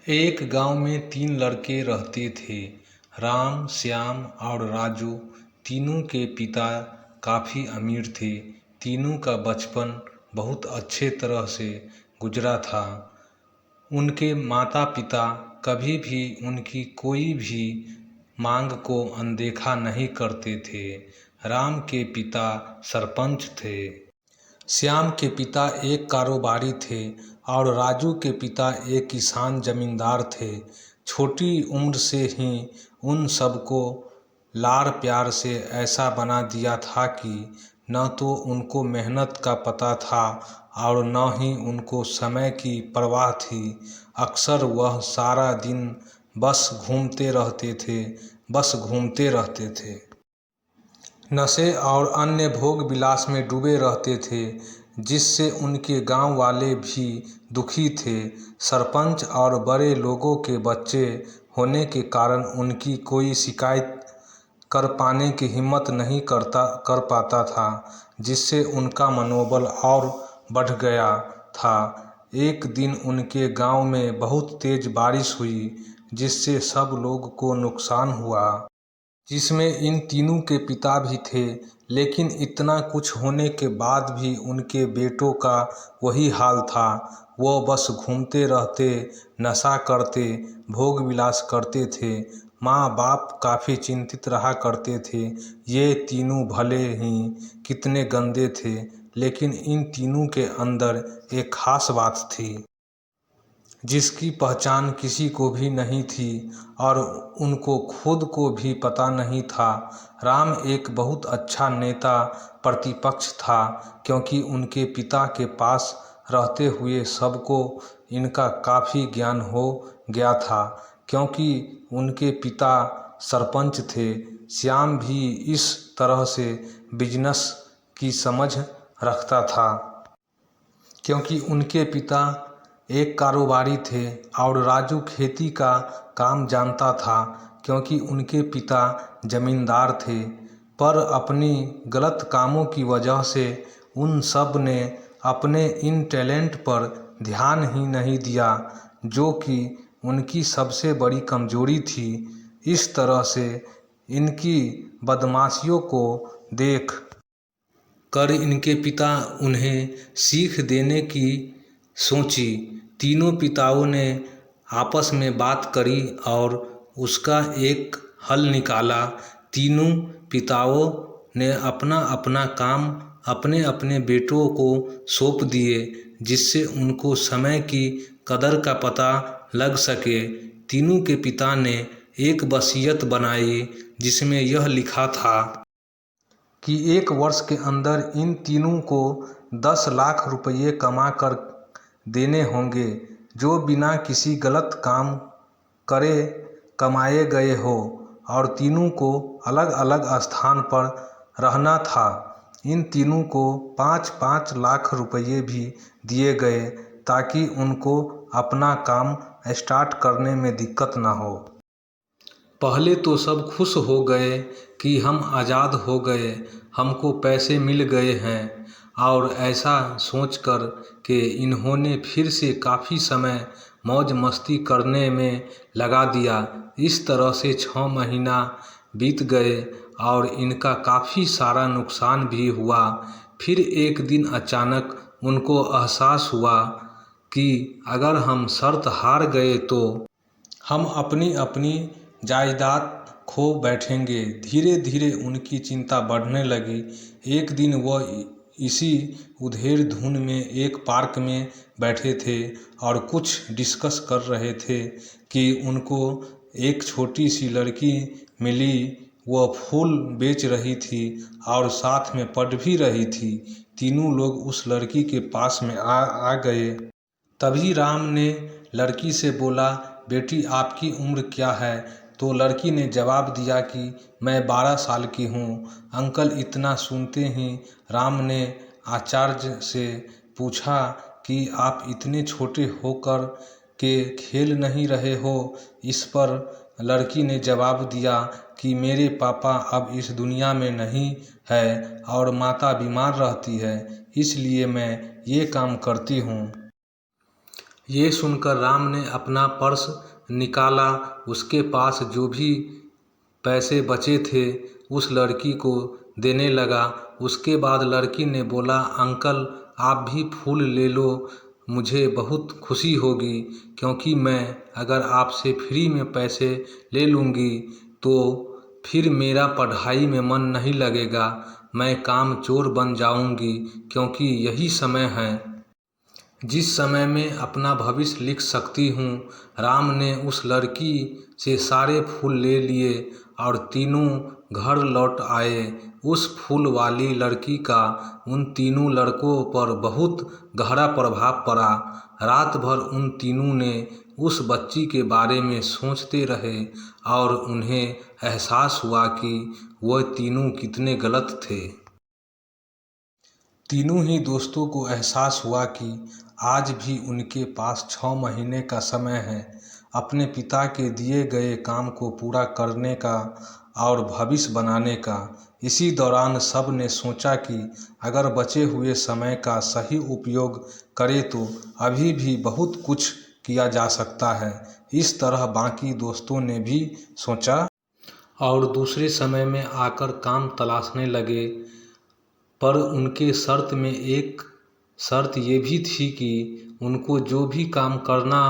एक गांव में 3 लड़के रहते थे। राम, श्याम और राजू। तीनों के पिता काफ़ी अमीर थे। तीनों का बचपन बहुत अच्छे तरह से गुजरा था। उनके माता पिता कभी भी उनकी कोई भी मांग को अनदेखा नहीं करते थे। राम के पिता सरपंच थे। श्याम के पिता एक कारोबारी थे और राजू के पिता एक किसान जमींदार थे। छोटी उम्र से ही उन सबको लाड़ प्यार से ऐसा बना दिया था कि न तो उनको मेहनत का पता था और न ही उनको समय की परवाह थी। अक्सर वह सारा दिन बस घूमते रहते थे। नशे और अन्य भोग विलास में डूबे रहते थे, जिससे उनके गांव वाले भी दुखी थे। सरपंच और बड़े लोगों के बच्चे होने के कारण उनकी कोई शिकायत कर पाने की हिम्मत नहीं कर पाता था, जिससे उनका मनोबल और बढ़ गया था। एक दिन उनके गांव में बहुत तेज बारिश हुई, जिससे सब लोग को नुकसान हुआ, जिसमें इन तीनों के पिता भी थे। लेकिन इतना कुछ होने के बाद भी उनके बेटों का वही हाल था। वो बस घूमते रहते, नशा करते, भोग विलास करते थे। माँ बाप काफ़ी चिंतित रहा करते थे। ये तीनों भले ही कितने गंदे थे, लेकिन इन तीनों के अंदर एक खास बात थी जिसकी पहचान किसी को भी नहीं थी और उनको खुद को भी पता नहीं था। राम एक बहुत अच्छा नेता प्रतिपक्ष था, क्योंकि उनके पिता के पास रहते हुए सबको इनका काफ़ी ज्ञान हो गया था, क्योंकि उनके पिता सरपंच थे। श्याम भी इस तरह से बिजनेस की समझ रखता था, क्योंकि उनके पिता एक कारोबारी थे और राजू खेती का काम जानता था, क्योंकि उनके पिता जमींदार थे। पर अपनी गलत कामों की वजह से उन सब ने अपने इन टैलेंट पर ध्यान ही नहीं दिया, जो कि उनकी सबसे बड़ी कमजोरी थी। इस तरह से इनकी बदमाशियों को देख कर इनके पिता उन्हें सीख देने की सोची। तीनों पिताओं ने आपस में बात करी और उसका एक हल निकाला। तीनों पिताओं ने अपना अपना काम अपने अपने बेटों को सौंप दिए, जिससे उनको समय की कदर का पता लग सके। तीनों के पिता ने एक वसीयत बनाई, जिसमें यह लिखा था कि 1 वर्ष के अंदर इन तीनों को 10 लाख रुपये कमा कर देने होंगे, जो बिना किसी गलत काम करे कमाए गए हो, और तीनों को अलग अलग स्थान पर रहना था। इन तीनों को 5-5 लाख रुपये भी दिए गए, ताकि उनको अपना काम स्टार्ट करने में दिक्कत ना हो। पहले तो सब खुश हो गए कि हम आज़ाद हो गए, हमको पैसे मिल गए हैं, और ऐसा सोचकर कि इन्होंने फिर से काफ़ी समय मौज मस्ती करने में लगा दिया। इस तरह से 6 महीना बीत गए और इनका काफ़ी सारा नुकसान भी हुआ। फिर एक दिन अचानक उनको एहसास हुआ कि अगर हम शर्त हार गए तो हम अपनी अपनी जायदाद खो बैठेंगे। धीरे धीरे उनकी चिंता बढ़ने लगी। एक दिन वह इसी उधेड़ धुन में एक पार्क में बैठे थे और कुछ डिस्कस कर रहे थे कि उनको एक छोटी सी लड़की मिली। वह फूल बेच रही थी और साथ में पढ़ भी रही थी। तीनों लोग उस लड़की के पास में आ गए। तभी राम ने लड़की से बोला, बेटी आपकी उम्र क्या है? तो लड़की ने जवाब दिया कि मैं 12 साल की हूँ। अंकल इतना सुनते ही राम ने आचार्य से पूछा कि आप इतने छोटे होकर के खेल नहीं रहे हो? इस पर लड़की ने जवाब दिया कि मेरे पापा अब इस दुनिया में नहीं है और माता बीमार रहती है, इसलिए मैं ये काम करती हूँ। ये सुनकर राम ने अपना पर्स निकाला, उसके पास जो भी पैसे बचे थे उस लड़की को देने लगा। उसके बाद लड़की ने बोला, अंकल आप भी फूल ले लो, मुझे बहुत खुशी होगी, क्योंकि मैं अगर आपसे फ्री में पैसे ले लूँगी तो फिर मेरा पढ़ाई में मन नहीं लगेगा, मैं काम चोर बन जाऊँगी, क्योंकि यही समय है जिस समय में अपना भविष्य लिख सकती हूँ। राम ने उस लड़की से सारे फूल ले लिए और तीनों घर लौट आए। उस फूल वाली लड़की का उन तीनों लड़कों पर बहुत गहरा प्रभाव पड़ा। रात भर उन तीनों ने उस बच्ची के बारे में सोचते रहे और उन्हें एहसास हुआ कि वह तीनों कितने गलत थे। तीनों ही दोस्तों को एहसास हुआ कि आज भी उनके पास 6 महीने का समय है अपने पिता के दिए गए काम को पूरा करने का और भविष्य बनाने का। इसी दौरान सब ने सोचा कि अगर बचे हुए समय का सही उपयोग करें तो अभी भी बहुत कुछ किया जा सकता है। इस तरह बाकी दोस्तों ने भी सोचा और दूसरे समय में आकर काम तलाशने लगे। पर उनके शर्त में एक शर्त ये भी थी कि उनको जो भी काम करना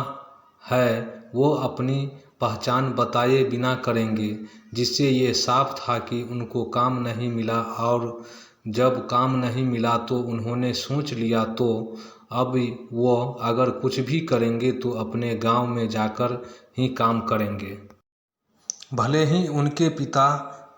है वो अपनी पहचान बताए बिना करेंगे, जिससे ये साफ था कि उनको काम नहीं मिला। और जब काम नहीं मिला तो उन्होंने सोच लिया तो अब वो अगर कुछ भी करेंगे तो अपने गांव में जाकर ही काम करेंगे। भले ही उनके पिता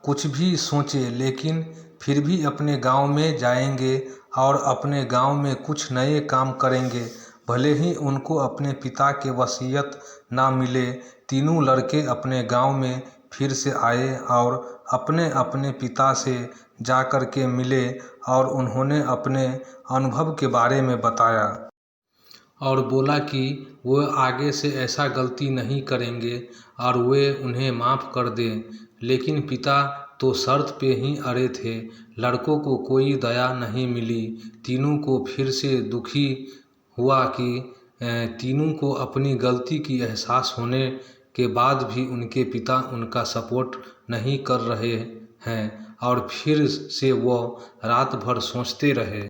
कुछ भी सोचे, लेकिन फिर भी अपने गांव में जाएंगे और अपने गांव में कुछ नए काम करेंगे, भले ही उनको अपने पिता के वसीयत ना मिले। तीनों लड़के अपने गांव में फिर से आए और अपने अपने पिता से जाकर के मिले और उन्होंने अपने अनुभव के बारे में बताया और बोला कि वो आगे से ऐसा गलती नहीं करेंगे और वे उन्हें माफ़ कर दें। लेकिन पिता तो शर्त पे ही अड़े थे। लड़कों को कोई दया नहीं मिली। तीनों को फिर से दुखी हुआ कि तीनों को अपनी गलती की एहसास होने के बाद भी उनके पिता उनका सपोर्ट नहीं कर रहे हैं और फिर से वो रात भर सोचते रहे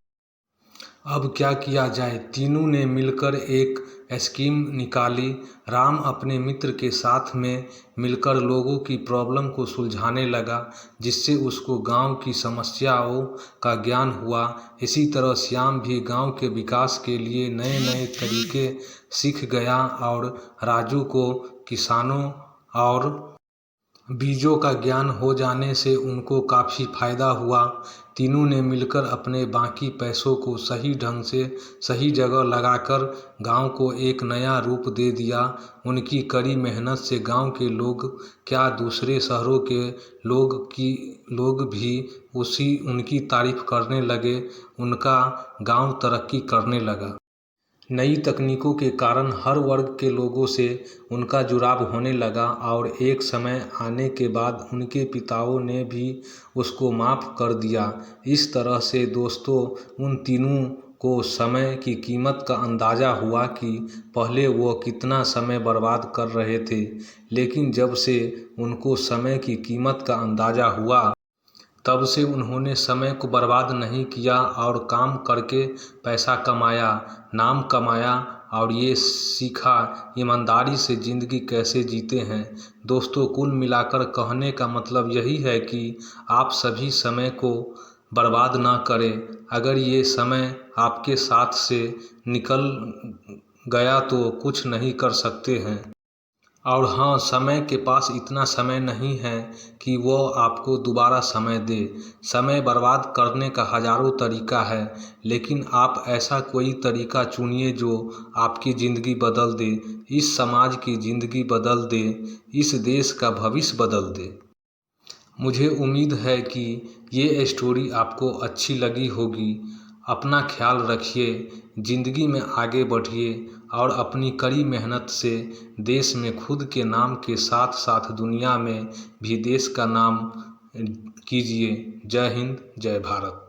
अब क्या किया जाए। तीनों ने मिलकर एक स्कीम निकाली। राम अपने मित्र के साथ में मिलकर लोगों की प्रॉब्लम को सुलझाने लगा, जिससे उसको गांव की समस्याओं का ज्ञान हुआ। इसी तरह श्याम भी गांव के विकास के लिए नए नए तरीके सीख गया और राजू को किसानों और बीजों का ज्ञान हो जाने से उनको काफ़ी फायदा हुआ। तीनों ने मिलकर अपने बाकी पैसों को सही ढंग से सही जगह लगाकर गांव को एक नया रूप दे दिया। उनकी कड़ी मेहनत से गांव के लोग क्या, दूसरे शहरों के लोग भी उनकी तारीफ करने लगे। उनका गांव तरक्की करने लगा। नई तकनीकों के कारण हर वर्ग के लोगों से उनका जुड़ाव होने लगा और एक समय आने के बाद उनके पिताओं ने भी उसको माफ़ कर दिया। इस तरह से दोस्तों उन तीनों को समय की कीमत का अंदाज़ा हुआ कि पहले वो कितना समय बर्बाद कर रहे थे, लेकिन जब से उनको समय की कीमत का अंदाज़ा हुआ तब से उन्होंने समय को बर्बाद नहीं किया और काम करके पैसा कमाया, नाम कमाया और ये सीखा ईमानदारी से ज़िंदगी कैसे जीते हैं। दोस्तों कुल मिलाकर कहने का मतलब यही है कि आप सभी समय को बर्बाद ना करें। अगर ये समय आपके साथ से निकल गया तो कुछ नहीं कर सकते हैं। और हाँ, समय के पास इतना समय नहीं है कि वो आपको दोबारा समय दे। समय बर्बाद करने का हज़ारों तरीका है, लेकिन आप ऐसा कोई तरीका चुनिए जो आपकी ज़िंदगी बदल दे, इस समाज की ज़िंदगी बदल दे, इस देश का भविष्य बदल दे। मुझे उम्मीद है कि ये स्टोरी आपको अच्छी लगी होगी। अपना ख्याल रखिए, ज़िंदगी में आगे बढ़िए और अपनी कड़ी मेहनत से देश में खुद के नाम के साथ साथ दुनिया में भी देश का नाम कीजिए। जय हिंद, जय भारत।